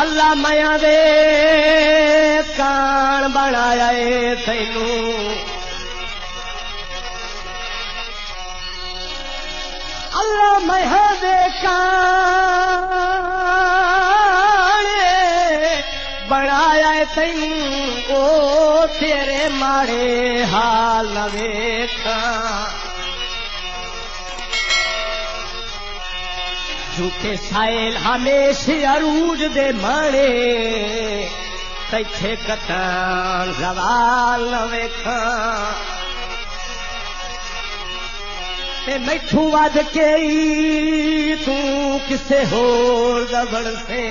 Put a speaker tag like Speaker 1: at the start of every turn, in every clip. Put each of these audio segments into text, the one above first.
Speaker 1: अल्लाह माया दे कान बनाया है तैनू अल्लाह माया दे कान बनाया है तैनू ओ तेरे माड़े हाल न वेखा झूठे साइल हमेशा अरूज दे माणे तैथे कतान जवाल न वेखा ते मैठू वध के तू किसे होर दबड़ से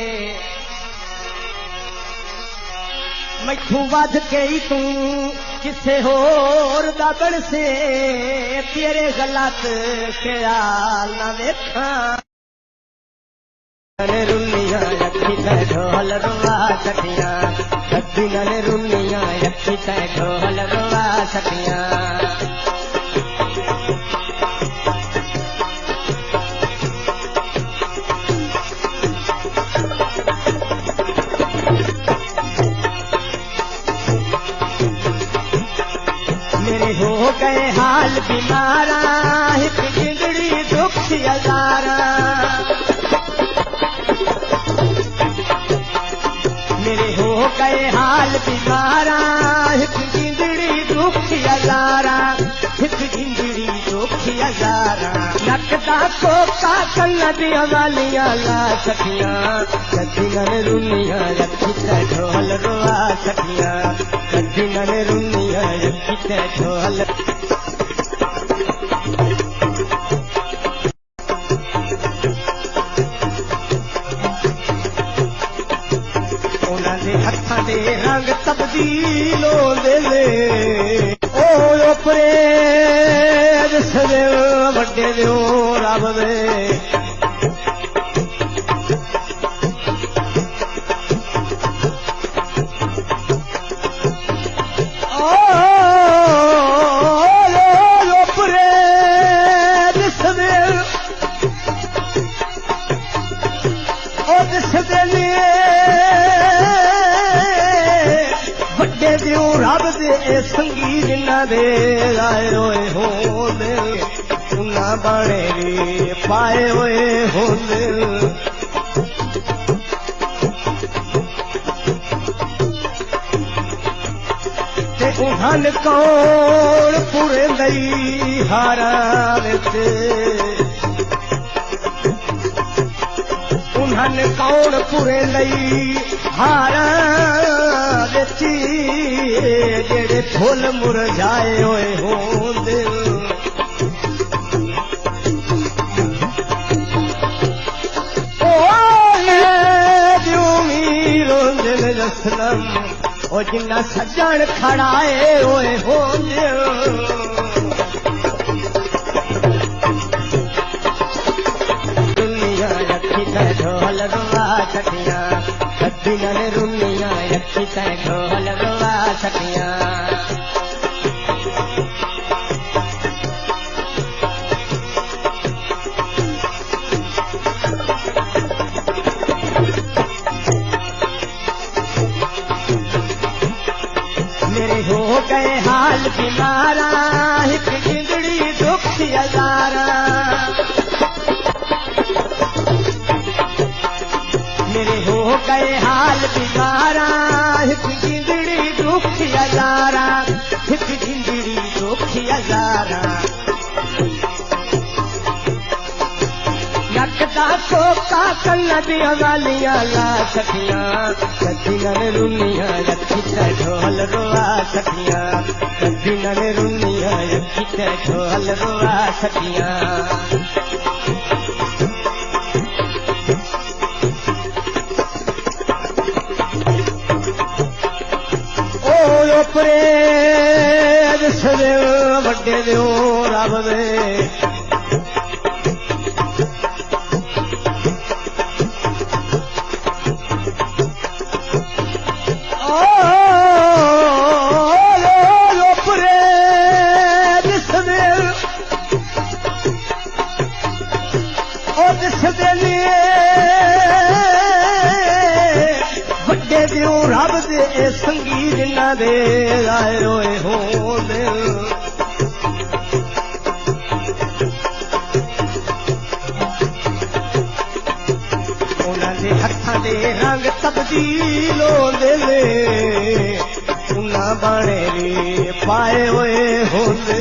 Speaker 1: मैठू वध के तू किसे होर दबड़ से तेरे गलत ख्याल न वेखा रुनिया रखी तै ढोल रुआ सखिया कद्दी ने रुनिया रखी तै ढोल रुआ सखिया मेरे हो गए हाल बीमारा हिक जिंदड़ी दुख हजारा मेरे हो गए हाल बीमारा हिक जिंदड़ी दुख हजारा हिक जिंदड़ी दुख हजारा नकदा कोका कन्न दिया वालियां ला सखिया कद्दी ने रुनिया रखी तै ढोल रुआ सखिया कद्दी ने रुनिया रखी तै ढोल हथा दे रंग तब्दील होंदे ने ओ उपरे सदे वड्डे दिओ रब दे उपरे दिसदे ओ दिसदे दियो रब दे संगी जिन्ना दे आए रोए होंदे उन्ना बने रे पाए होए होंदे ते उहन कौन पूरे दई हारा विच उहन कौन पूरे दई हारा जेड़े फुल मुरझाए होए होंदे रोंदे जसलम ओ जिन्ना सज्जन खड़ाए होए होंदे दुनिया रखी तै ढोल रुआ सखिया कद्दी ने रुनिया रखी तै ढोल रुआ सखिया मेरे हो गए हाल बीमारा हिक जिंदड़ी दुख हजारा मेरे हो गए हाल बीमारा हिक जिंदड़ी दुख हजारा हिक जिंदड़ी दुख हजारा नकदा कोका कन्न दिया वालियां ला सखिया कद्दी ने रुनिया रखी तै ढोल रुआ सखिया कद्दी ने रुनिया रखी तै ढोल रुआ सखिया उपरे सदे वड्डे दिओ रब दे उपरे दिसदे ओ दिसदे ए संगीत ना दे आए रोए होंदे उन्हां दे हत्थां दे रंग तब्दील होंदे ने उन्हां बाणे वी पाए होए होंदे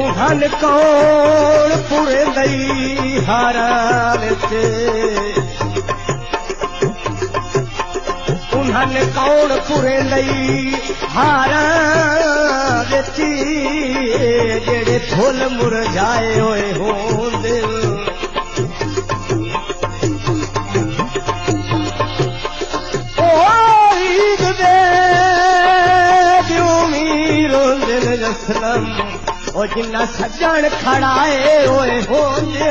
Speaker 1: उन्हन कौन पूरे दई हारा विच उन्हन कौन पूरे दई हारा विच जेड़े फुल मुरझाए होए होंदे ईद दे उम्मीद रोंदे ने जसलम ओ जिन्ना सज्जन खड़ाए होए होंदे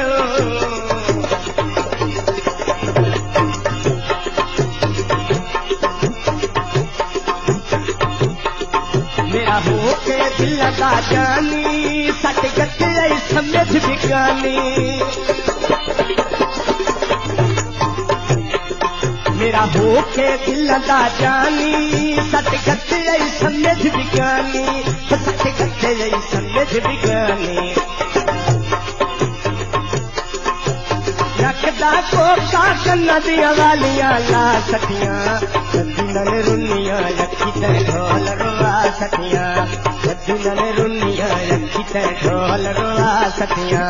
Speaker 1: मेरा हो के दिल लगा जानी सट गते समझ बिगानी मेरा हो के दिल लगा जानी सट गते समझ बिगानी सट गते समझ बिगानी रखदा कोका कन्ना दिया वालियां ला सटियां सदिन रुनियां रखी ते ढोल रोआ सटियां सदिन रुनियां रखी ते ढोल रोआ सटियां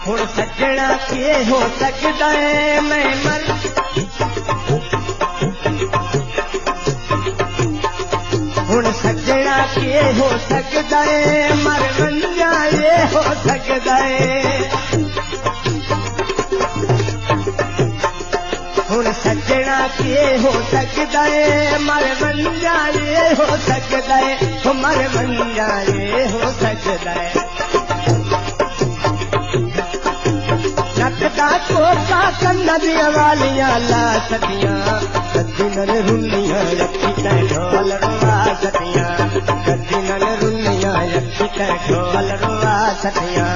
Speaker 1: हुण सजना के हो सकदा है मैं मर हुण सजना के हो सकदा है मर वंजा ये हो सकदा है हुण सजना के हो सकदा है मर वंजा ये हो सकदा है मर वंजा ये हो सकदा है नकदा कोका कन्ना दिया वालियां ला सटियां सदिन रुनियां रखी ते ढोल रोआ सटियां सदिन रुनियां रखी ते ढोल रोआ सटियां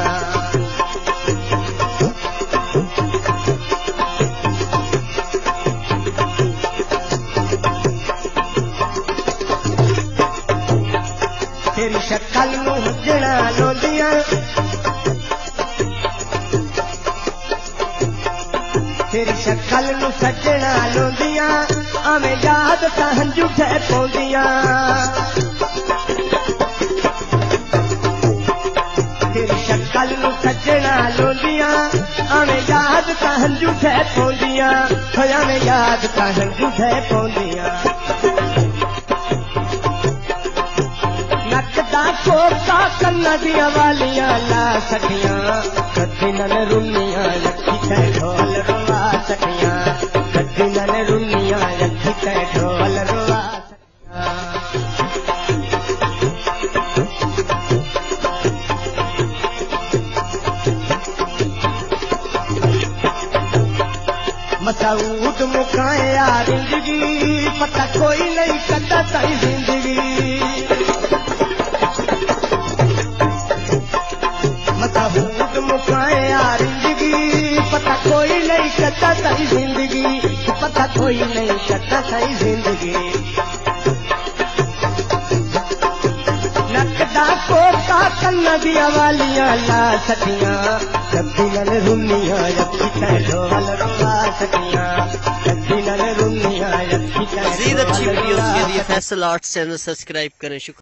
Speaker 1: तेरी शक्ल नूं हुजणा लोंदियां तेरी शक्ल नूं सजना लोंदियां आवें याद तां हंजू ठे पौंदियां तेरी शक्ल नूं सजना लोंदियां आवें याद तां हंजू ठे पौंदियां आवें याद तां हंजू ठे पौंदियां नकदा कोका कन्ना दिया वालियां ला सटियां सदिन रुनियां रखी ते ढोल रोआ सटियां सदिन रुनियां रखी ते ढोल रोआ मसूद मुकाए यार जिंदगी पता कोई नहीं कदा ताई जिंदगी मसूद मुकाए यार जिंदगी पता कोई नहीं कदा ताई जिंदगी पता कोई नहीं कदा ताई जिंदगी नकदा कोका कन्ना दिया वालियां ला सटियां सदिन रुनियां रखी ते ढोल रोआ सटियां सदिन रुनियां रखी ते
Speaker 2: मज़ीद अच्छी वीडियोज़ के लिए फैसल आर्ट्स चैनल सब्सक्राइब करें। शुक्रिया।